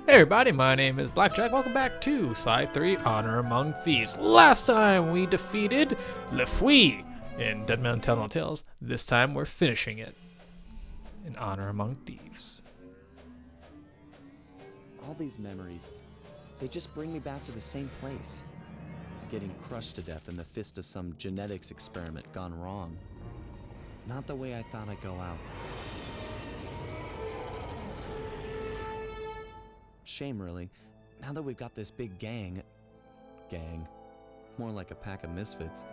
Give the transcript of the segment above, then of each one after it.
Hey everybody, my name is BlakJak. Welcome back to Side 3, Honor Among Thieves. Last time we defeated Le Fouille in Dead Man Tell No Tales. This time we're finishing it in Honor Among Thieves. All these memories, they just bring me back to the same place. Getting crushed to death in the fist of some genetics experiment gone wrong. Not the way I thought I'd go out. Shame, really. Now that we've got this big gang, more like a pack of misfits.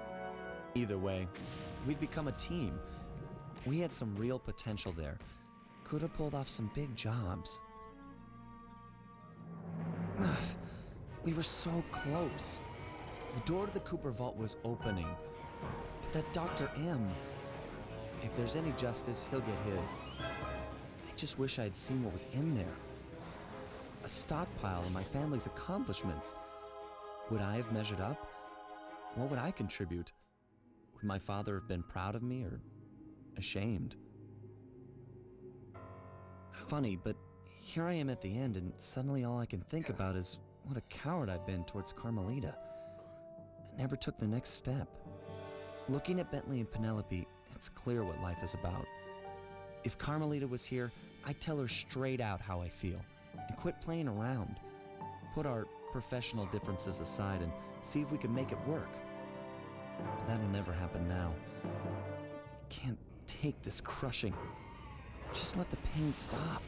Either way, we'd become a team. We had some real potential there. Could have pulled off some big jobs. We were so close. The door to the Cooper vault was opening. But that Dr. M, if there's any justice, he'll get his. I just wish I had seen what was in there. A stockpile of my family's accomplishments. Would I have measured up? What would I contribute? Would my father have been proud of me or ashamed? Funny, but here I am at the end, and suddenly all I can think about is what a coward I've been towards Carmelita. I never took the next step. Looking at Bentley and Penelope, it's clear what life is about. If Carmelita was here, I'd tell her straight out how I feel. And quit playing around. Put our professional differences aside and see if we can make it work. But that'll never happen now. Can't take this crushing. Just let the pain stop.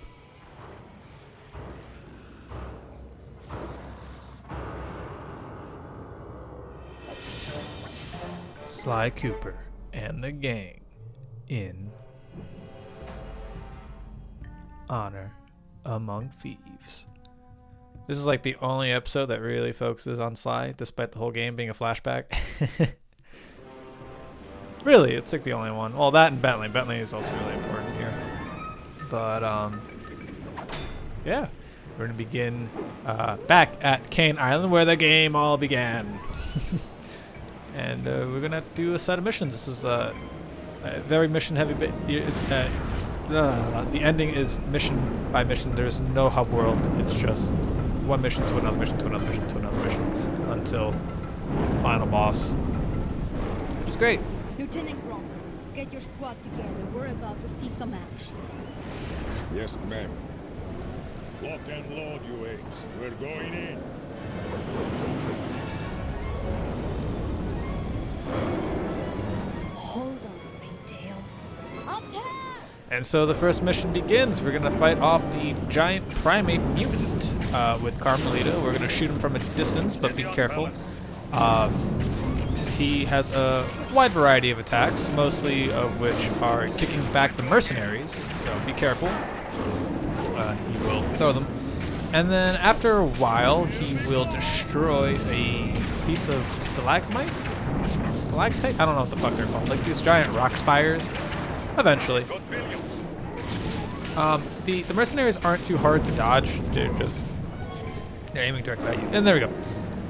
Sly Cooper and the gang in Honor Among Thieves. This is like the only episode that really focuses on Sly, despite the whole game being a flashback. Really, it's like the only one. Well, that and Bentley. Bentley is also really important here. But, yeah. We're going to begin back at Kane Island, where the game all began. And we're going to do a set of missions. This is a very mission-heavy bit. The ending is mission by mission. There's no hub world. It's just one mission to another mission to another mission to another mission until the final boss, which is great. Lieutenant Gronk, get your squad together. We're about to see some action. Yes, ma'am. Lock and load, you apes. We're going in. Hold on, Ringtail. Up top! And so the first mission begins. We're going to fight off the giant primate mutant with Carmelita. We're going to shoot him from a distance, but be careful. He has a wide variety of attacks, mostly of which are kicking back the mercenaries, so be careful. He will throw them. And then after a while, he will destroy a piece of stalagmite? Stalactite? I don't know what the fuck they're called. Like these giant rock spires. Eventually. The mercenaries aren't too hard to dodge. They're aiming directly at you. And there we go.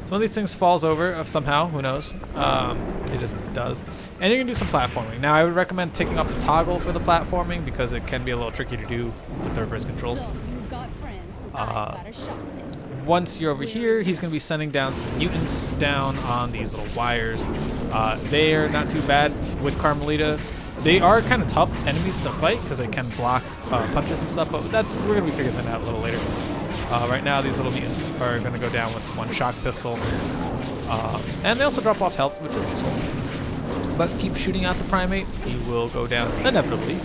So one of these things falls over somehow. Who knows? It just does. And you're going to do some platforming. Now, I would recommend taking off the toggle for the platforming because it can be a little tricky to do with the reverse controls. So, you got friends. I've got a shot pistol. Once you're over here, he's going to be sending down some mutants down on these little wires. They are not too bad with Carmelita. They are kind of tough enemies to fight because they can block punches and stuff, but we're going to be figuring that out a little later. Right now, these little mutants are going to go down with one shock pistol. And they also drop off health, which is useful. But keep shooting out the primate. He will go down inevitably.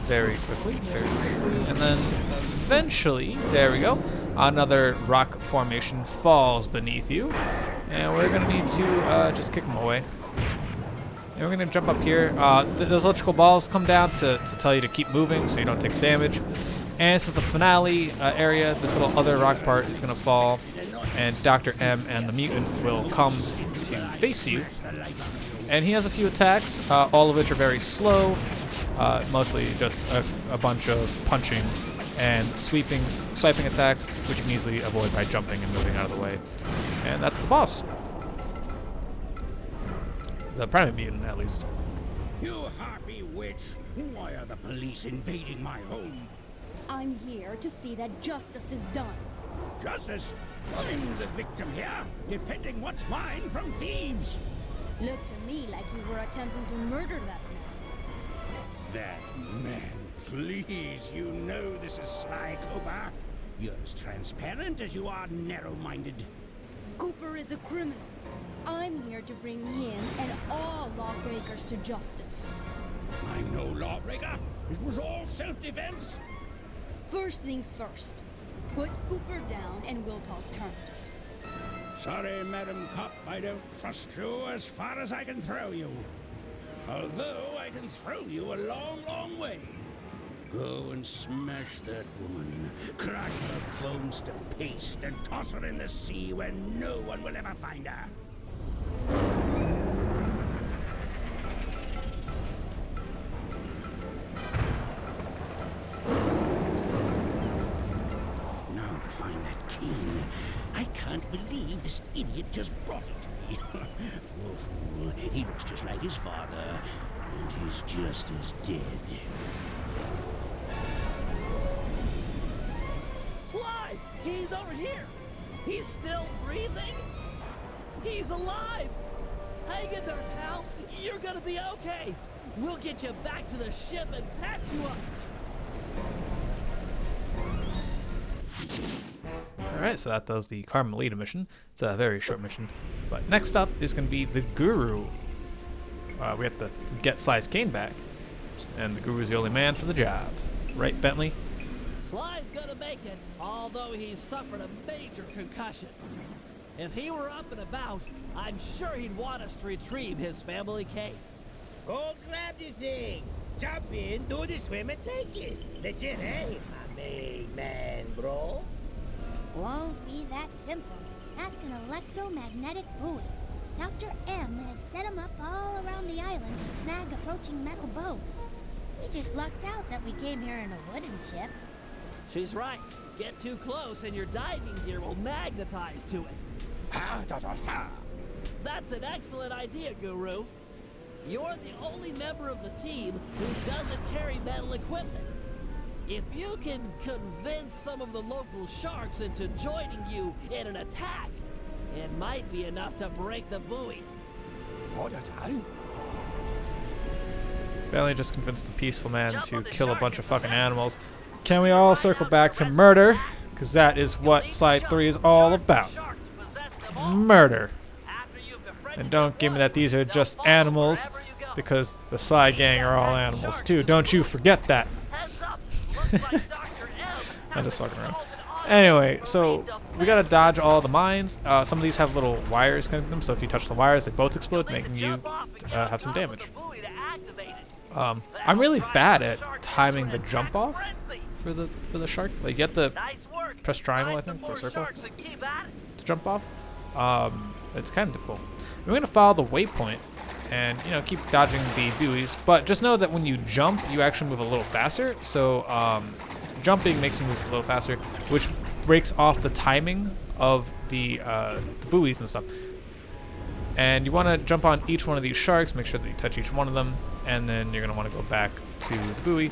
Very quickly. And then eventually, there we go, another rock formation falls beneath you. And we're going to need to just kick him away. And we're going to jump up here. Those electrical balls come down to tell you to keep moving so you don't take damage. And this is the finale area. This little other rock part is going to fall. And Dr. M and the mutant will come to face you. And he has a few attacks, all of which are very slow. Mostly just a bunch of punching and swiping attacks, which you can easily avoid by jumping and moving out of the way. And that's the boss. The primate mutant, at least. You harpy witch! Why are the police invading my home? I'm here to see that justice is done. justice. I'm the victim here, defending what's mine from thieves. Looked to me like you were attempting to murder that man. That man, please, you know this is Sly Cooper. You're as transparent as you are narrow-minded. Cooper is a criminal. I'm here to bring him and all lawbreakers to justice. I'm no lawbreaker. It was all self-defense. First things first. Put Cooper down and we'll talk terms. Sorry, Madam Cop, I don't trust you as far as I can throw you. Although I can throw you a long, long way. Go and smash that woman, crack her bones to paste, and toss her in the sea where no one will ever find her. Now to find that king. I can't believe this idiot just brought it to me. Poor fool. He looks just like his father, and he's just as dead. Sly! He's over here! He's still breathing? He's alive! Hang in there, pal! You're gonna be okay! We'll get you back to the ship and patch you up! Alright, so that does the Carmelita mission. It's a very short mission. But next up is going to be the Guru. We have to get Sly's cane back. And the Guru's the only man for the job. Right, Bentley? Sly's gonna make it, although he's suffered a major concussion. If he were up and about, I'm sure he'd want us to retrieve his family cane. Go grab the thing. Jump in, do the swim, and take it. Legit, eh, my main man, bro? Won't be that simple. That's an electromagnetic buoy. Dr. M has set them up all around the island to snag approaching metal boats. We just lucked out that we came here in a wooden ship. She's right. Get too close and your diving gear will magnetize to it. Ha, da, da, ha. That's an excellent idea, Guru. You're the only member of the team who doesn't carry metal equipment. If you can convince some of the local sharks into joining you in an attack, it might be enough to break the buoy. What a time. Bentley just convinced the peaceful man to kill a bunch of fucking animals. Can we all circle back to murder? Because that is what Slide 3 is all about. Murder. And don't give me that these are just animals, because the Sly gang are all animals too. Don't you forget that. I'm just fucking around. Anyway, so we gotta dodge all the mines. Some of these have little wires connected to them, so if you touch the wires, they both explode, making you have some damage. I'm really bad at timing the jump off for the shark. Like, you have to press triangle, I think, or circle to jump off. It's kind of difficult. We're gonna follow the waypoint and, you know, keep dodging the buoys, but just know that when you jump, you actually move a little faster. So jumping makes you move a little faster, which breaks off the timing of the buoys and stuff. And you want to jump on each one of these sharks, make sure that you touch each one of them, and then you're going to want to go back to the buoy.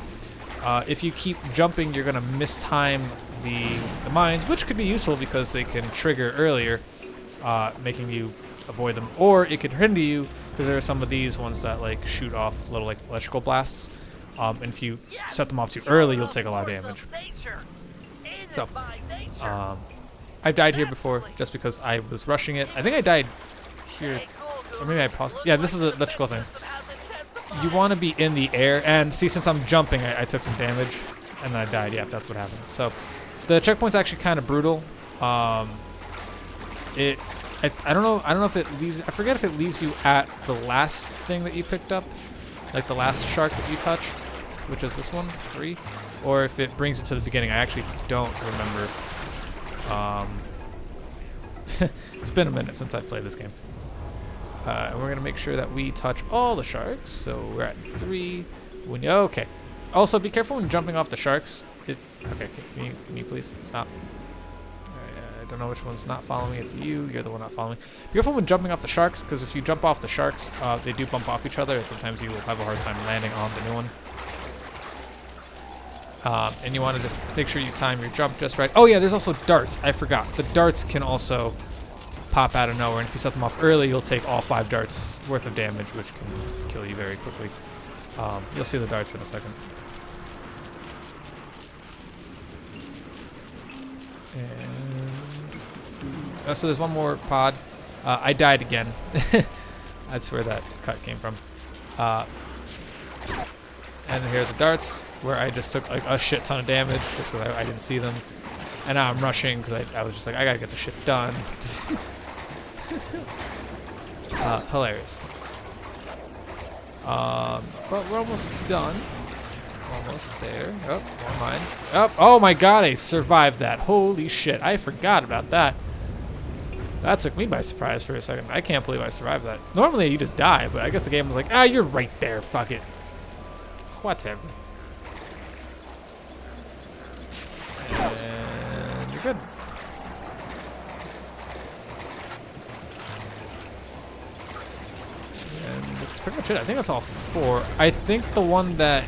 If you keep jumping, you're going to mistime the mines, which could be useful because they can trigger earlier, making you avoid them. Or it could hinder you because there are some of these ones that like shoot off little like electrical blasts. And if you set them off too early, you'll take a lot of damage. So, I've died here before just because I was rushing it. I think I died here, or maybe I paused. Yeah, this is the electrical thing. You want to be in the air, and see, since I'm jumping, I took some damage, and then I died. Yeah, that's what happened. So, the checkpoint's actually kind of brutal. I don't know if it leaves. I forget if it leaves you at the last thing that you picked up, like the last shark that you touched, which is this one, 3, or if it brings you to the beginning. I actually don't remember. It's been a minute since I played this game. And we're gonna make sure that we touch all the sharks. So we're at 3. Okay. Also, be careful when jumping off the sharks. Okay. Can you please stop? I don't know which one's not following me. It's you. You're the one not following me. Be careful when jumping off the sharks, because if you jump off the sharks, they do bump off each other, and sometimes you will have a hard time landing on the new one. And you want to just make sure you time your jump just right. Oh yeah, there's also darts. I forgot. The darts can also pop out of nowhere, and if you set them off early, you'll take all 5 darts worth of damage, which can kill you very quickly. You'll see the darts in a second. And so there's one more pod. I died again. That's where that cut came from. And here are the darts, where I just took like a shit ton of damage just because I didn't see them. And now I'm rushing because I was just like, I gotta get the shit done. Hilarious. But we're almost done. Almost there. Oh, more mines. Oh my god, I survived that. Holy shit, I forgot about that. That took me by surprise for a second. I can't believe I survived that. Normally you just die, but I guess the game was like, ah, you're right there, fuck it. Whatever. And you're good. And that's pretty much it. I think that's all 4. I think the one that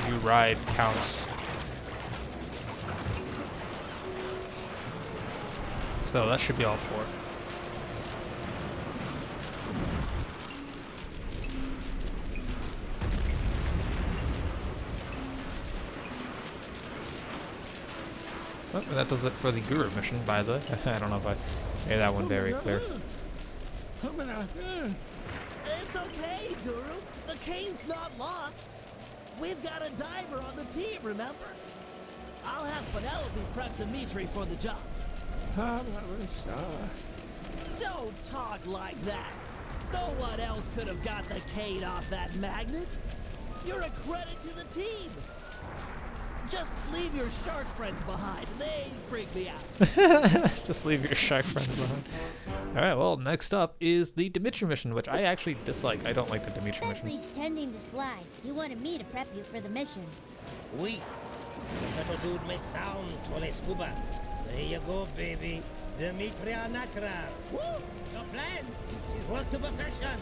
you ride counts. So that should be all 4. Oh, and that does it for the Guru mission, by the way. I don't know if I made that one very clear. It's okay, Guru. The cane's not lost. We've got a diver on the team, remember? I'll have Penelope prep Dimitri for the job. Don't talk like that. No one else could have got the cane off that magnet. You're a credit to the team. Just leave your shark friends behind. They freak me out. Just leave your shark friends behind. Alright, well, next up is the Dmitry mission, which I actually dislike. I don't like the Dmitry mission. Bentley's tending to slide. He wanted me to prep you for the mission. Oui. The little dude made sounds for a scuba. There you go, baby. Dimitri are natural. Woo! Your plan is worked to perfection.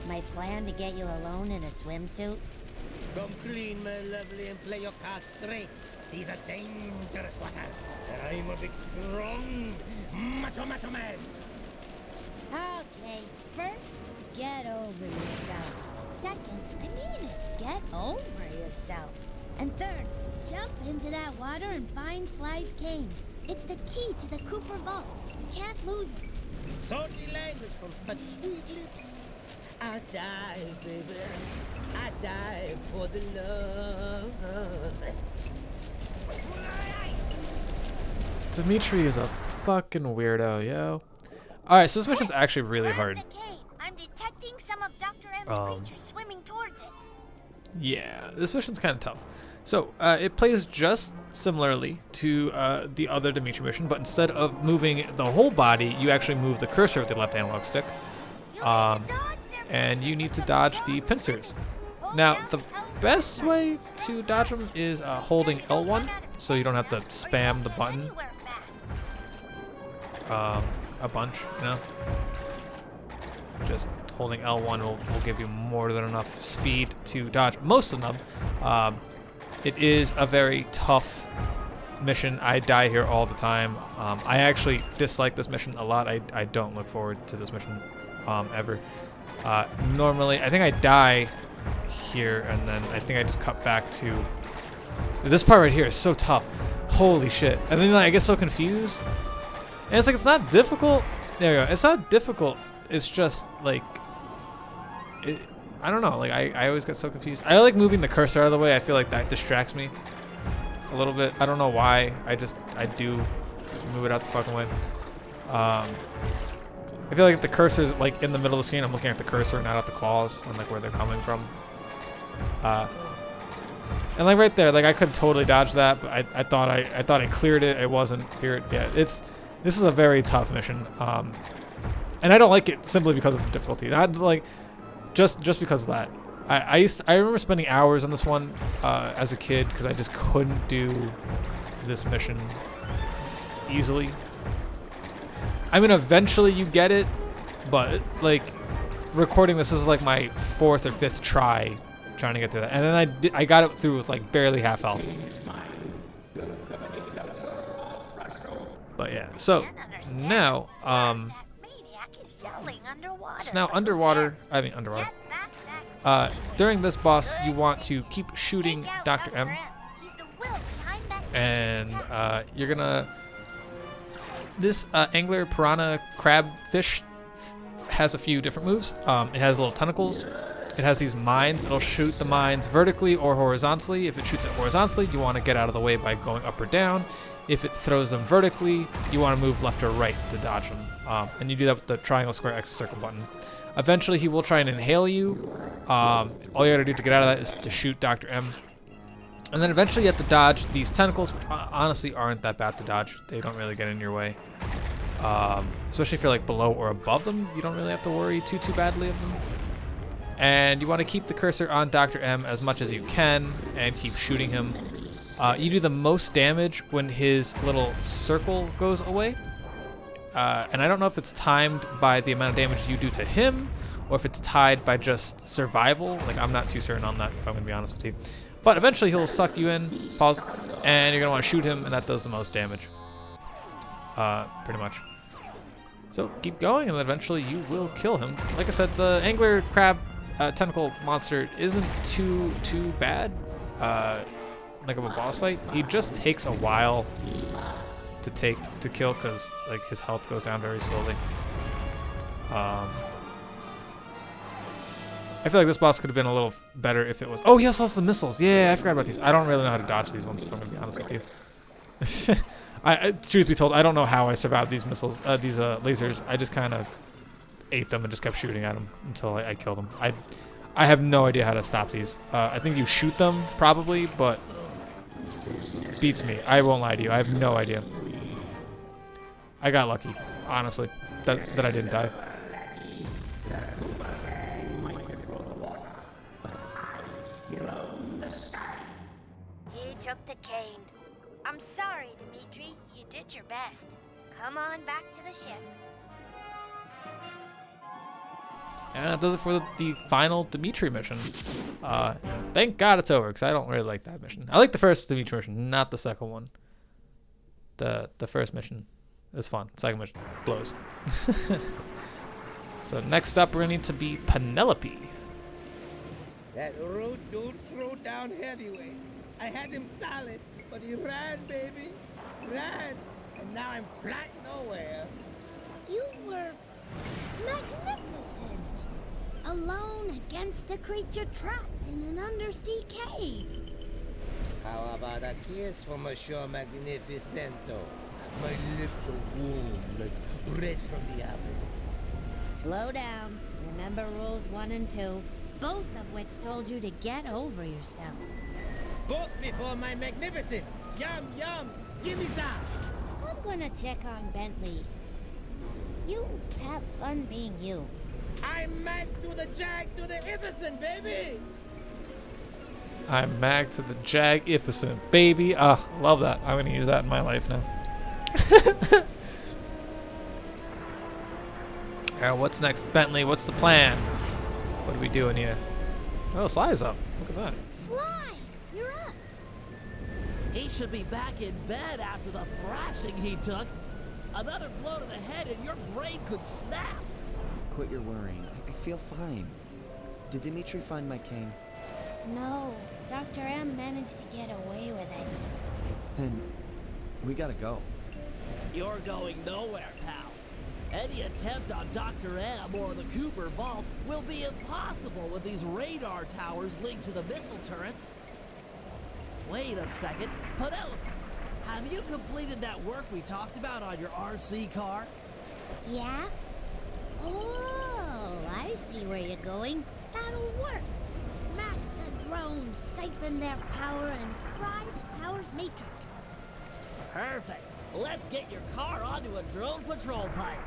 My plan to get you alone in a swimsuit? Come clean, my lovely, and play your cards straight. These are dangerous waters. And I'm a big, strong, macho man. Okay, first, get over yourself. Second, I mean it, get over yourself. And third, jump into that water and find Sly's cane. It's the key to the Cooper Vault. You can't lose it. Salty language from such sweet lips. I dive, baby. I dive for the love. Dimitri is a fucking weirdo, yo. Alright, so this mission's actually really hard. I'm detecting some of Dr. M's creatures swimming towards it. Yeah, this mission's kind of tough. So, it plays just similarly to the other Dmitry mission, but instead of moving the whole body, you actually move the cursor with the left analog stick. And you need to dodge the pincers. Now, the best way to dodge them is holding L1, so you don't have to spam the button a bunch, you know? Just holding L1 will give you more than enough speed to dodge most of them. It is a very tough mission. I die here all the time. I actually dislike this mission a lot. I don't look forward to this mission ever. Normally, I think I die here, and then I think I just cut back to... This part right here is so tough. Holy shit. And then like, I get so confused. And it's like, it's not difficult. There you go. It's not difficult. It's just like... I don't know. Like, I always get so confused. I like moving the cursor out of the way. I feel like that distracts me a little bit. I don't know why. I do move it out the fucking way. I feel like if the cursor's like in the middle of the screen, I'm looking at the cursor, not at the claws and like where they're coming from. And like right there, like I could totally dodge that, but I thought I cleared it. It wasn't cleared. Yeah, this is a very tough mission. And I don't like it simply because of the difficulty. Not like just because of that. I remember spending hours on this one as a kid because I just couldn't do this mission easily. I mean, eventually you get it, but like recording this is like my 4th or 5th try trying to get through that. And then I got it through with like barely half health. But yeah, so now, underwater. During this boss, you want to keep shooting Dr. M. And you're gonna... This angler piranha crab fish has a few different moves. It has little tentacles. It has these mines. It'll shoot the mines vertically or horizontally. If it shoots it horizontally, you want to get out of the way by going up or down. If it throws them vertically, you want to move left or right to dodge them. And you do that with the triangle, square, X, circle button. Eventually, he will try and inhale you. All you gotta do to get out of that is to shoot Dr. M. And then eventually you have to dodge these tentacles, which honestly aren't that bad to dodge. They don't really get in your way. Especially if you're like below or above them, you don't really have to worry too badly of them. And you want to keep the cursor on Dr. M as much as you can and keep shooting him. You do the most damage when his little circle goes away. And I don't know if it's timed by the amount of damage you do to him or if it's tied by just survival. Like, I'm not too certain on that, if I'm going to be honest with you. But eventually he'll suck you in, pause, and you're going to want to shoot him, and that does the most damage. Pretty much. So keep going, and then eventually you will kill him. Like I said, the angler crab tentacle monster isn't too bad, like of a boss fight. He just takes a while to kill because like his health goes down very slowly. I feel like this boss could have been a little better if it was... Oh, yes, that's the missiles. Yeah, I forgot about these. I don't really know how to dodge these ones, if I'm going to be honest with you. Truth be told, I don't know how I survived these missiles, these lasers. I just kind of ate them and just kept shooting at them until I killed them. I have no idea how to stop these. I think you shoot them, probably, but... Beats me. I won't lie to you. I have no idea. I got lucky, honestly, that I didn't die. He took the cane. I'm sorry, Dimitri. You did your best. Come on back to the ship. And that does it for the final Dmitry mission. Thank God it's over, because I don't really like that mission. I like the first Dmitry mission, not the second one. The first mission is fun. Second mission blows. So next up, we're going to need to be Penelope. That rude dude threw down heavyweight. I had him solid, but he ran, baby. Ran. And now I'm flat nowhere. You were magnificent. Alone against a creature trapped in an undersea cave. How about a kiss for Monsieur Magnificento? My lips are warm like bread from the oven. Slow down. Remember rules 1 and 2, both of which told you to get over yourself. Both me for my magnificence. Yum, yum. Give me some. I'm gonna check on Bentley. You have fun being you. I'm Mac to the Jag to the Iverson, baby. I'm Mac to the Jag-ificent, baby. Ah, love that. I'm gonna use that in my life now. Alright, what's next, Bentley? What's the plan? What are we doing here? Oh, Sly's up. Look at that. Sly, you're up. He should be back in bed after the thrashing he took. Another blow to the head and your brain could snap. Quit your worrying. I feel fine. Did Dimitri find my cane? No, Dr. M managed to get away with it. Then we gotta go. You're going nowhere, pal. Any attempt on Dr. M or the Cooper Vault will be impossible with these radar towers linked to the missile turrets. Wait a second. Penelope, have you completed that work we talked about on your RC car? Yeah? Oh, I see where you're going. That'll work. Smash the drones, siphon their power, and fry the tower's matrix. Perfect. Let's get your car onto a drone patrol pipe.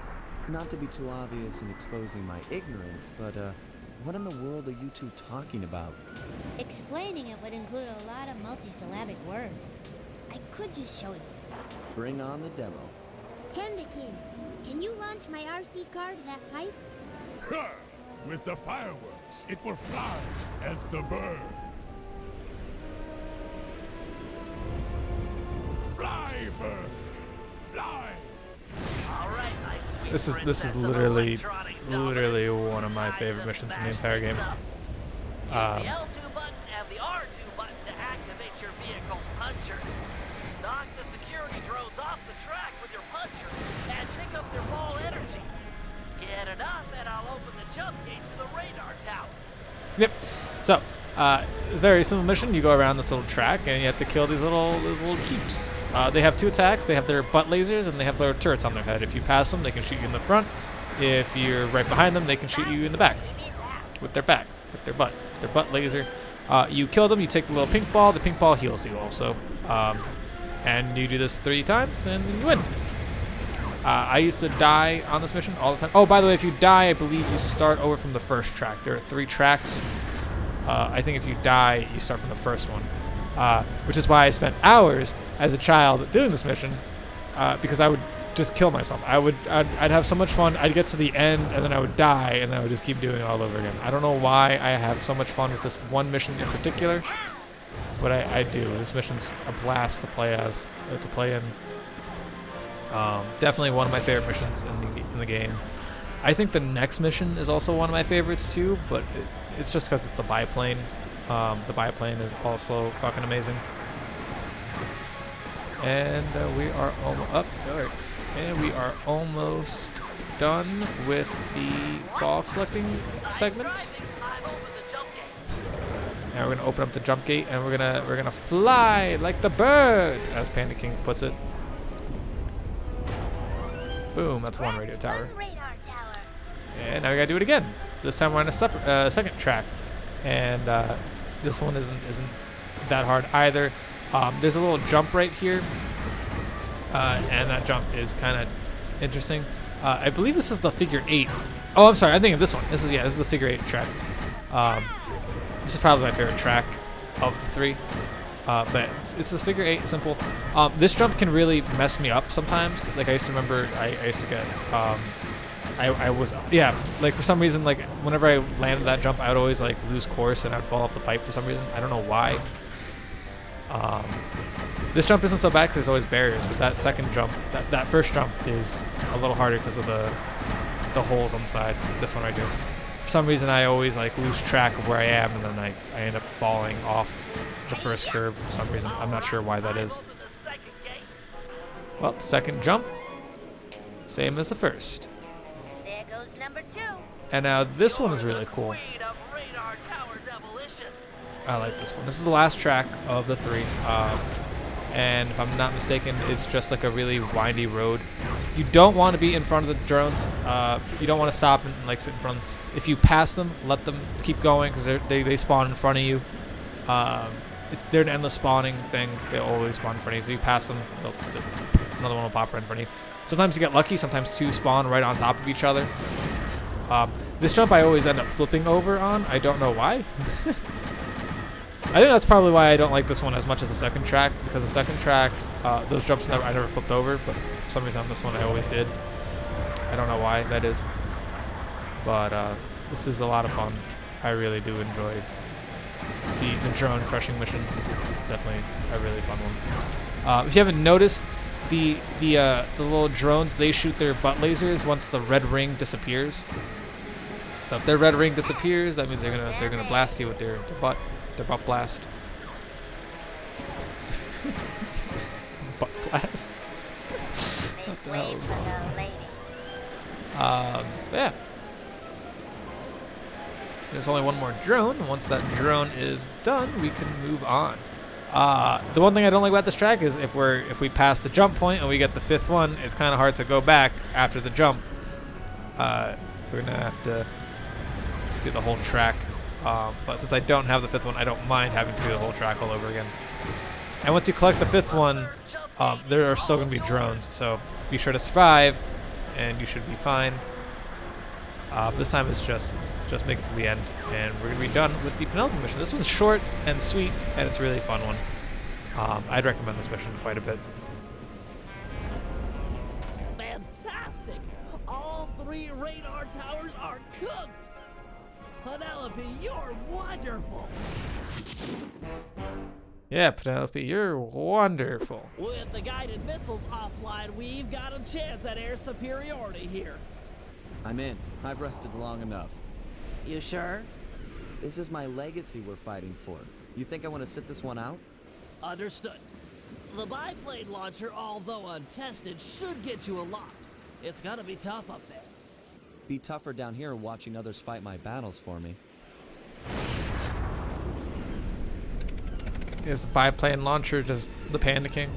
Not to be too obvious in exposing my ignorance, but what in the world are you two talking about? Explaining it would include a lot of multisyllabic words. I could just show you. Bring on the demo. Kendikin, can you launch my RC car to that pipe? With the fireworks, it will fly as the bird. Fly, bird! Fly! This is literally one of my favorite missions in the entire game. The L2 button and the R2 button to activate your vehicle's punchers. Knock the security drones off the track with your puncher and pick up their ball energy. Get enough and I'll open the jump gate to the radar tower. Yep. So, it's a very simple mission. You go around this little track and you have to kill these little jeeps. They have 2 attacks. They have their butt lasers and they have their turrets on their head. If you pass them, they can shoot you in the front. If you're right behind them, they can shoot you in the back with their back, with their butt laser. You kill them. You take the little pink ball. The pink ball heals you also, and you do this 3 times and you win. I used to die on this mission all the time. Oh, by the way, if you die, I believe you start over from the first track. There are 3 tracks. I think if you die, you start from the first one, which is why I spent hours as a child doing this mission, because I would just kill myself. I'd have so much fun. I'd get to the end, and then I would die, and then I would just keep doing it all over again. I don't know why I have so much fun with this one mission in particular, but I do. This mission's a blast to play in. Definitely one of my favorite missions in the game. I think the next mission is also one of my favorites too, but it's just because it's the biplane. The biplane is also fucking amazing. And we are almost done with the ball collecting segment. Now we're gonna open up the jump gate and we're gonna fly like the bird, as Panda King puts it. Boom, that's one radio tower. And now we gotta do it again. This time we're on a second track, and this one isn't that hard either. There's a little jump right here, and that jump is kind of interesting. I believe this is the figure 8. Oh, I'm sorry, I'm thinking of this one. This is the figure 8 track. This is probably my favorite track of the 3. But it's this figure 8, simple. This jump can really mess me up sometimes. Like I used to remember, I used to get, like for some reason, like whenever I landed that jump, I would always like lose course and I'd fall off the pipe for some reason. I don't know why. This jump isn't so bad because there's always barriers, but that second jump, that first jump is a little harder because of the holes on the side. This one right here. For some reason, I always like lose track of where I am, and then I end up falling off the first curve for some reason. I'm not sure why that is. Well, second jump, same as the first. There goes number 2. And now this one is really cool. I like this one. This is the last track of the 3. And if I'm not mistaken, it's just like a really windy road. You don't want to be in front of the drones. You don't want to stop and like sit in front of them. If you pass them, let them keep going because they spawn in front of you. They're an endless spawning thing. They always spawn in front of you. If you pass them, another one will pop right in front of you. Sometimes you get lucky. Sometimes 2 spawn right on top of each other. This jump I always end up flipping over on. I don't know why. I think that's probably why I don't like this one as much as the second track, because the second track, those jumps I never flipped over, but for some reason on this one I always did. I don't know why that is, but this is a lot of fun. I really do enjoy the drone crushing mission. This is definitely a really fun one. If you haven't noticed, the little drones, they shoot their butt lasers once the red ring disappears. So if their red ring disappears, that means they're gonna blast you with their butt. Their butt blast. Butt blast. What the hell is wrong? Yeah. There's only one more drone. Once that drone is done, we can move on. The one thing I don't like about this track is if we pass the jump point and we get the 5th one, it's kind of hard to go back after the jump. We're gonna have to do the whole track. But since I don't have the 5th one, I don't mind having to do the whole track all over again. And once you collect the 5th one, there are still going to be drones, so be sure to survive, and you should be fine. This time it's just make it to the end, and we're going to be done with the Penelope mission. This one's short and sweet, and it's a really fun one. I'd recommend this mission quite a bit. Fantastic! All 3 radar towers are cooked! Penelope, you're wonderful. Yeah, Penelope, you're wonderful. With the guided missiles offline, we've got a chance at air superiority here. I'm in. I've rested long enough. You sure? This is my legacy we're fighting for. You think I want to sit this one out? Understood. The biplane launcher, although untested, should get you aloft. It's gonna be tough up there. Be tougher down here watching others fight my battles for me. Is the biplane launcher just the Panda King?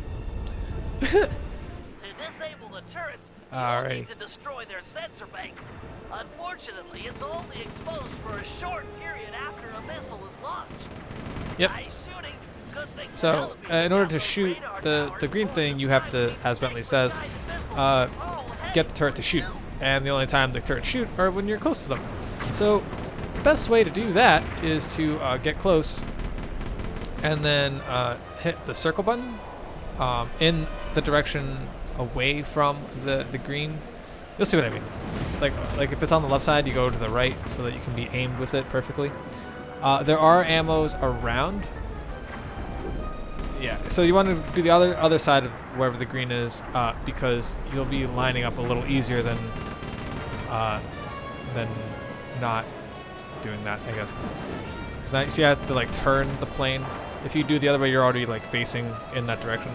To disable the turrets, Alright. you'll need to destroy their sensor bank. Unfortunately, it's only exposed for a short period after a missile is launched. Yep. Nice shooting. Good thing So, Penelope in order to got those shoot radar the towers green fully thing, you have to, sighted. as Bentley says, get the turret to shoot. And the only time the turrets shoot are when you're close to them. So, the best way to do that is to get close and then hit the circle button in the direction away from the green. You'll see what I mean. Like if it's on the left side, you go to the right so that you can be aimed with it perfectly. There are ammos around. Yeah, so you want to do the other side of wherever the green is because you'll be lining up a little easier than not doing that, I guess. Because now you see I have to like turn the plane. If you do the other way, you're already like facing in that direction.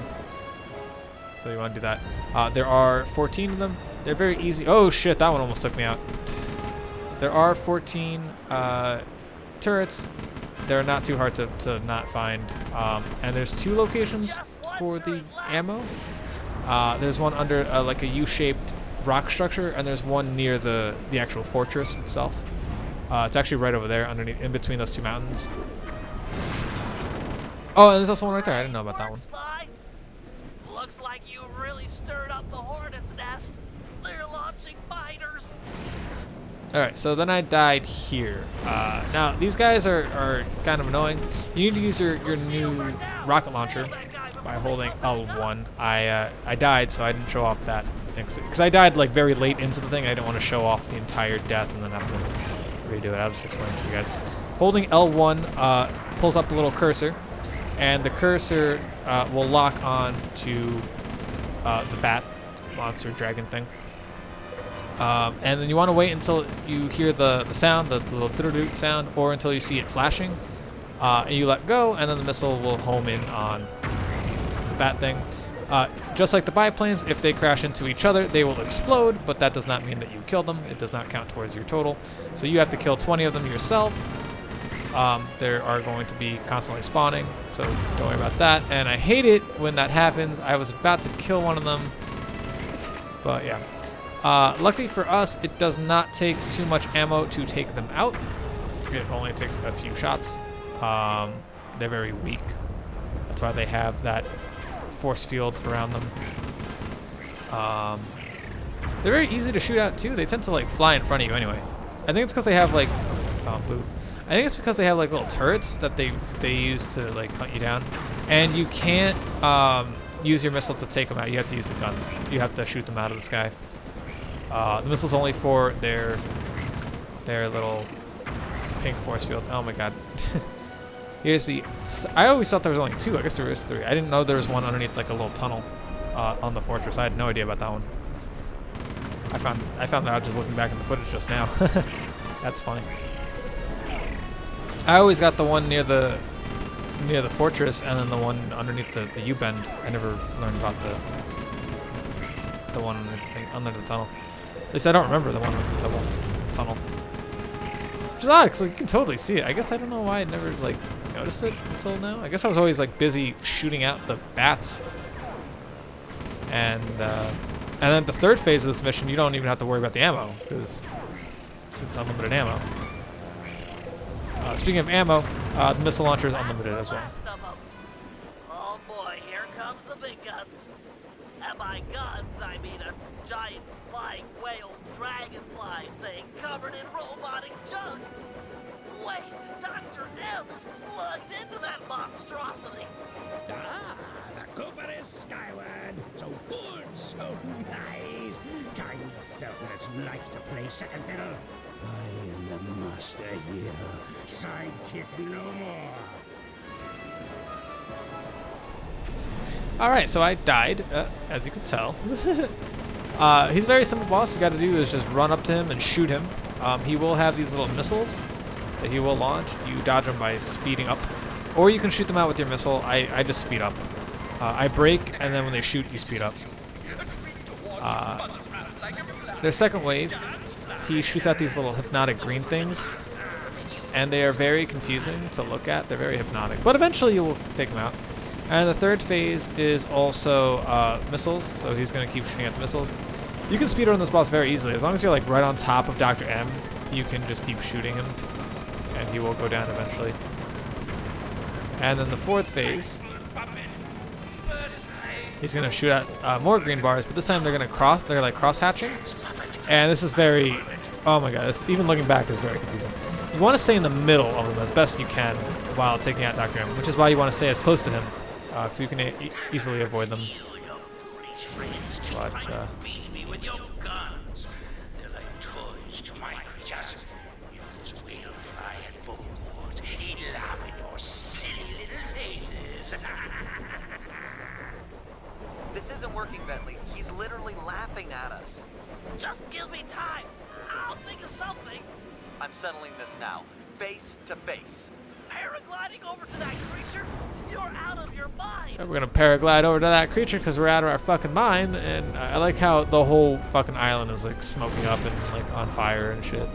So you want to do that. There are 14 of them. They're very easy. Oh shit, that one almost took me out. There are 14 turrets. They're not too hard to not find. And there's 2 locations for the ammo. There's one under like a U-shaped rock structure, and there's one near the actual fortress itself. It's actually right over there, underneath, in between those 2 mountains. Oh, and there's also one right there. I didn't know about that one. Looks like you really stirred up the hornet's nest. They're launching fighters. Alright, so then I died here. Now, these guys are kind of annoying. You need to use your new rocket launcher by holding L1. I died, so I didn't show off that thing. Because I died like very late into the thing. I didn't want to show off the entire death and then have to redo it. I'll just explain it to you guys. Holding L1 pulls up the little cursor, and the cursor will lock on to the bat monster dragon thing. And then you want to wait until you hear the sound, the little doo-doo sound, or until you see it flashing. And you let go, and then the missile will home in on the bat thing. Just like the biplanes, if they crash into each other, they will explode, but that does not mean that you killed them. It does not count towards your total. So you have to kill 20 of them yourself. There are going to be constantly spawning, so don't worry about that. And I hate it when that happens. I was about to kill one of them, but yeah. Luckily for us, it does not take too much ammo to take them out. It only takes a few shots. They're very weak. That's why they have that force field around them. They're very easy to shoot at too. They tend to like fly in front of you anyway. I think it's because they have like, boo. I think it's because they have like little turrets that they use to like hunt you down, and you can't use your missile to take them out. You have to use the guns. You have to shoot them out of the sky. The missile's only for their little pink force field. Oh my god. Here's the. I always thought there was only 2. I guess there was 3. I didn't know there was one underneath like a little tunnel on the fortress. I had no idea about that one. I found that out just looking back in the footage just now. That's funny. I always got the one near the fortress, and then the one underneath the U-bend. I never learned about the one under the tunnel. At least I don't remember the one under the tunnel. Which is odd, because you can totally see it. I guess I don't know why I never like noticed it until now. I guess I was always like busy shooting out the bats. And then the third phase of this mission, you don't even have to worry about the ammo, because it's unlimited ammo. Speaking of ammo, the missile launcher is unlimited as well. Oh boy, here comes the big guns. And by guns, I mean a giant flying whale dragonfly thing covered in robotic junk. Wait, Dr. M is plugged into that monstrosity. Ah, the Cooper is skyward. So good, so nice. Tiny felt what it's like to play second fiddle. I am the master here. Sidekick no more. Alright, so I died, as you can tell. He's a very simple boss. What you gotta do is just run up to him and shoot him. He will have these little missiles that he will launch. You dodge them by speeding up. Or you can shoot them out with your missile. I just speed up. I brake, and then when they shoot, you speed up. Their second wave, he shoots out these little hypnotic green things. And they are very confusing to look at. They're very hypnotic. But eventually you will take them out. And the third phase is also missiles, so he's going to keep shooting at the missiles. You can speedrun this boss very easily. As long as you're like right on top of Dr. M, you can just keep shooting him, and he will go down eventually. And then the fourth phase, he's going to shoot at more green bars, but this time they're going to cross. They're like cross-hatching, and this is very, oh my god, this, even looking back is very confusing. You want to stay in the middle of them as best you can while taking out Dr. M, which is why you want to stay as close to him. Because you can easily avoid them. But, They're like toys to my creatures. If this whale fly had vocal cords, he'd laugh in your silly little faces. This isn't working, Bentley. He's literally laughing at us. Just give me time. I'll think of something. I'm settling this now. Base to base. Paragliding over to that creature? You're out of your mind. we're going to paraglide over to that creature because we're out of our fucking mind. And I like how the whole fucking island is like smoking up and like on fire and shit.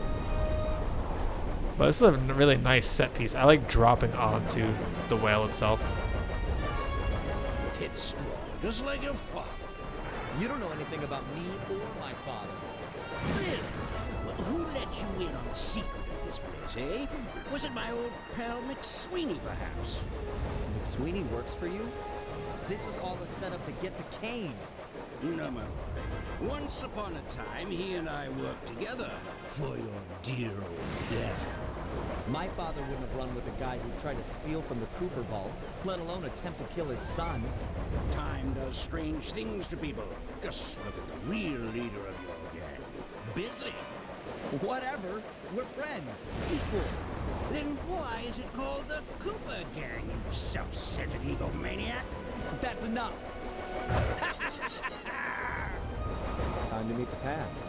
But this is a really nice set piece. I like dropping onto the whale itself. It's strong, just like your father. You don't know anything about me or my father. Really? Well, who let you in on the secret of this place, eh? Was it my old pal McSweeney, perhaps? McSweeney works for you? This was all a setup to get the cane. No, my boy. Once upon a time, he and I worked together for your dear old dad. My father wouldn't have run with a guy who tried to steal from the Cooper Vault, let alone attempt to kill his son. Time does strange things to people. Just look at the real leader of your gang, Bentley. Whatever. We're friends. Equals. Then why is it called the Cooper Gang, you self-centered egomaniac? That's enough. Time to meet the past.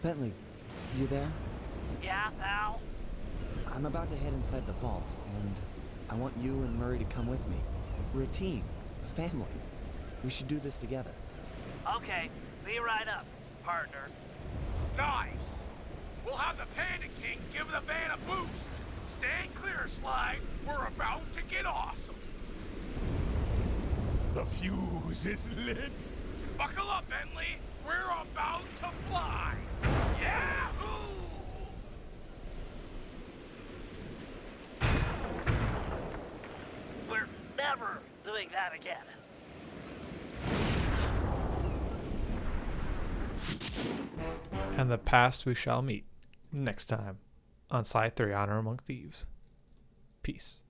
Bentley, you there? Yeah, pal? I'm about to head inside the vault, and I want you and Murray to come with me. We're a team, a family. We should do this together. Okay, be right up, partner. Nice! We'll have the Panda King give the van a boost. Stand clear, Slide. We're about to get awesome. The fuse is lit. Buckle up, Bentley. We're about to fly. Yahoo! We're never doing that again. And the past we shall meet next time on Side 3 Honor Among Thieves. Peace.